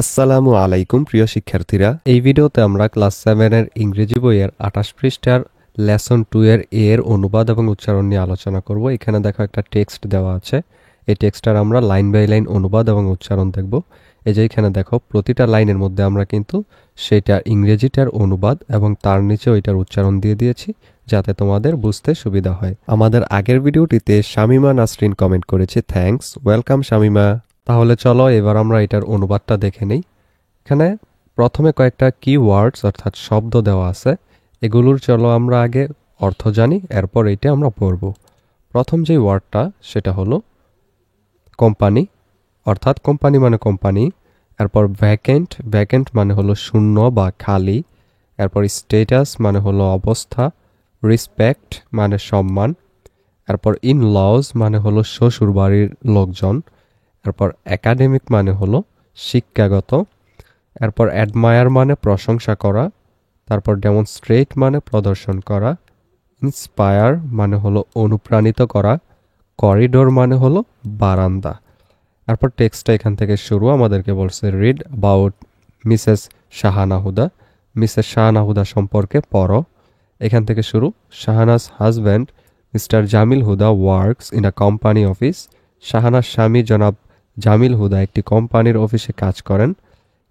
আসসালামু আলাইকুম প্রিয় শিক্ষার্থীরা, এই ভিডিওতে আমরা ক্লাস 7 এর ইংরেজি বইয়ের 28 পৃষ্ঠার লেসন 2 এর এর অনুবাদ এবং উচ্চারণ নিয়ে আলোচনা করব। এখানে দেখো একটা টেক্সট দেওয়া আছে। এই টেক্সটটার আমরা লাইন বাই লাইন অনুবাদ এবং উচ্চারণ দেখব। এই যে এখানে দেখো প্রতিটা লাইনের মধ্যে আমরা কিন্তু সেটা ইংরেজিটার অনুবাদ এবং তার নিচে ওইটার উচ্চারণ দিয়ে দিয়েছি যাতে তোমাদের বুঝতে সুবিধা হয়। আমাদের আগের ভিডিওটিতে শামিমা নাসরিন কমেন্ট করেছে, থ্যাঙ্কস, ওয়েলকাম শামিমা। তাহলে চলো এবার আমরা এটার অনুবাদটা দেখে নেই। এখানে প্রথমে কয়েকটা কিওয়ার্ডস অর্থাৎ শব্দ দেওয়া আছে, এগুলোর চলো আমরা আগে অর্থ জানি, এরপর এইটা আমরা পড়ব। প্রথম যে ওয়ার্ডটা সেটা হলো কোম্পানি, অর্থাৎ কোম্পানি মানে কোম্পানি। এরপর ভ্যাকেন্ট, ভ্যাকেন্ট মানে হলো শূন্য বা খালি। এরপর স্টেটাস মানে হলো অবস্থা। রেসপেক্ট মানে সম্মান। এরপর ইন লজ মানে হলো শ্বশুর বাড়ির লোকজন। এরপর একাডেমিক মানে হলো শিক্ষাগত। এরপর অ্যাডমায়ার মানে প্রশংসা করা। তারপর ডেমনস্ট্রেট মানে প্রদর্শন করা। ইন্সপায়ার মানে হলো অনুপ্রাণিত করা। করিডোর মানে হলো বারান্দা। তারপর টেক্সটটা এখান থেকে শুরু, আমাদেরকে বলছে read about Mrs Shahana Huda. Mrs Shahana Huda সম্পর্কে পড়ো। এখান থেকে শুরু, Shahana's husband Mister Jamil Huda works in a company office. শাহানার স্বামী জনাব জামিল হুদা একটি কোম্পানির অফিসে কাজ করেন।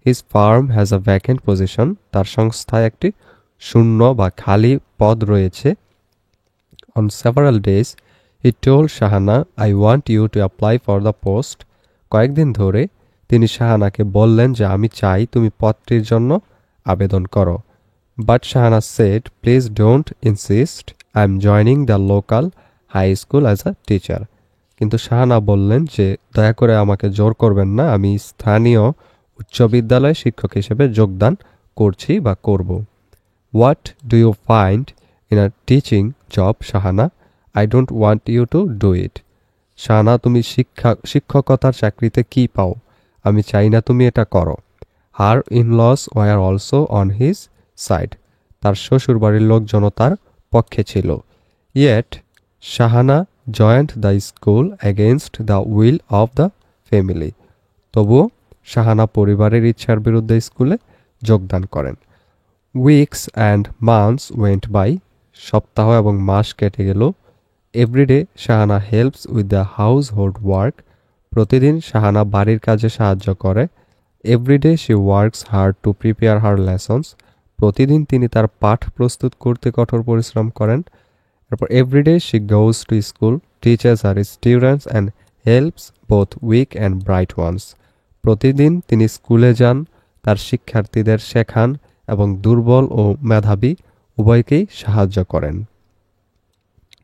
His firm has a vacant position, তার সংস্থায় একটি শূন্য বা খালি পদ রয়েছে। On several days he told Shahana, I want you to apply for the post. কয়েকদিন ধরে তিনি শাহানাকে বললেন যে আমি চাই তুমি পদটির জন্য আবেদন করো। But Shahana said, please don't insist, I am joining the local high school as a teacher. কিন্তু শাহানা বললেন যে দয়া করে আমাকে জোর করবেন না, আমি স্থানীয় উচ্চ বিদ্যালয়ে শিক্ষক হিসেবে যোগদান করছি বা করব। What do you find in a teaching job Shahana? I don't want you to do it. Shahana, তুমি শিক্ষকতার চাকরিতে কি পাও? আমি চাই না তুমি এটা করো। Her in laws were also on his side, তার শ্বশুর বাড়ির লোকজনও তার পক্ষে ছিল। Yet Shahana joined the school against the will of the family. তবুও শাহানা পরিবারের ইচ্ছার বিরুদ্ধে স্কুলে যোগদান করেন। Weeks and months went by, সপ্তাহ এবং মাস কেটে গেল। Everyday Shahana helps with the household work, প্রতিদিন শাহানা বাড়ির কাজে সাহায্য করে। Everyday she works hard to prepare her lessons, প্রতিদিন তিনি তার পাঠ প্রস্তুত করতে কঠোর পরিশ্রম করেন। তারপর everyday she goes to school, teachers আর students and helps both weak and bright ones, প্রতিদিন তিনি স্কুলে যান, তার শিক্ষার্থীদের শেখান এবং দুর্বল ও মেধাবী উভয়কেই সাহায্য করেন।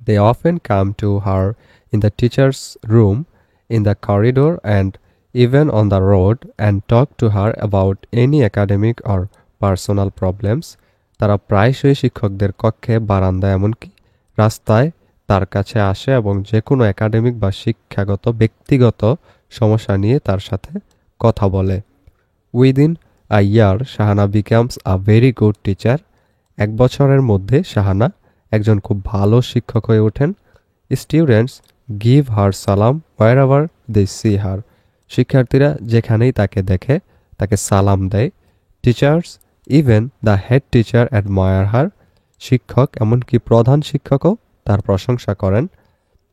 They often come to her in the teacher's room, in the corridor and even on the road and talk to her about any academic or personal problems. তারা প্রায়শই শিক্ষকদের কক্ষে, বারান্দায়, এমনকি রাস্তায় তার কাছে আসে এবং যে কোনো একাডেমিক বা শিক্ষাগত ব্যক্তিগত সমস্যা নিয়ে তার সাথে কথা বলে। Within a year Shahana becomes a very good teacher, এক বছরের মধ্যে শাহানা একজন খুব ভালো শিক্ষক হয়ে ওঠেন। Students give her salaam wherever they see her, শিক্ষার্থীরা যেখানেই তাকে দেখে তাকে সালাম দেয়। Teachers even the head teacher admire her, শিক্ষক এমনকি প্রধান শিক্ষকও তার প্রশংসা করেন।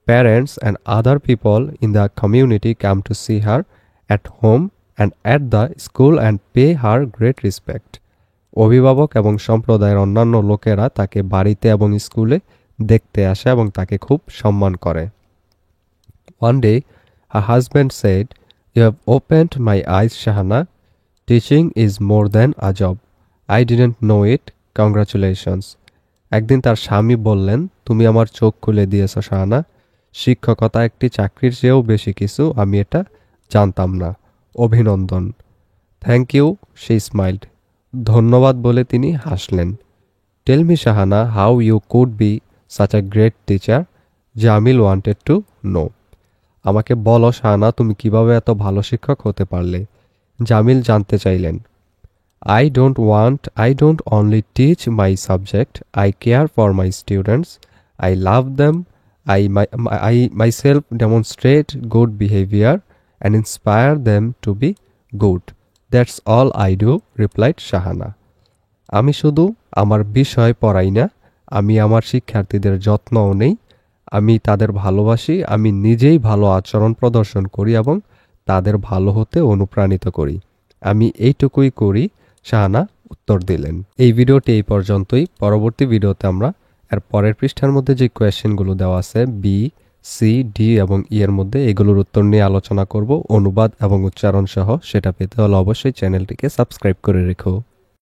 Parents and other people in the community come to see her at home and at the school and pay her great respect, অভিভাবক এবং সম্প্রদায়ের অন্যান্য লোকেরা তাকে বাড়িতে এবং স্কুলে দেখতে আসে এবং তাকে খুব সম্মান করে। One day her husband said, "You have opened my eyes, Shahana. Teaching is more than a job. I didn't know it. Congratulations." একদিন তার স্বামী বললেন, তুমি আমার চোখ খুলে দিয়েছ শাহানা, শিক্ষকতা একটি চাকরির চেয়েও বেশি কিছু, আমি এটা জানতাম না, অভিনন্দন। থ্যাংক ইউ, শি স্মাইলড, ধন্যবাদ বলে তিনি হাসলেন। Tell me Shahana, how you could be such a great teacher? Jamil wanted to know. আমাকে বলো শাহানা, তুমি কিভাবে এত ভালো শিক্ষক হতে পারলে? জামিল জানতে চাইলেন। I don't only teach my subject, I care for my students. I love them. I myself demonstrate good behavior and inspire them to be good. That's all I do, replied Shahana. আমি শুধু আমার বিষয় পড়াই না, আমি আমার শিক্ষার্থীদের যত্নও নেই। আমি তাদের ভালোবাসি, আমি নিজেই ভালো আচরণ প্রদর্শন করি এবং তাদের ভালো হতে অনুপ্রাণিত করি। আমি এইটুকুই করি, শাহানা উত্তর দিলেন। এই ভিডিওটি এই পর্যন্তই। পরবর্তী ভিডিওতে আমরা এর পরের পৃষ্ঠার মধ্যে যে কোয়েশ্চেনগুলো দেওয়া আছে বি, সি, ডি এবং ই এর মধ্যে, এগুলোর উত্তর নিয়ে আলোচনা করব অনুবাদ এবং উচ্চারণ সহ। সেটা পেতে হলে অবশ্যই চ্যানেলটিকে সাবস্ক্রাইব করে রেখো।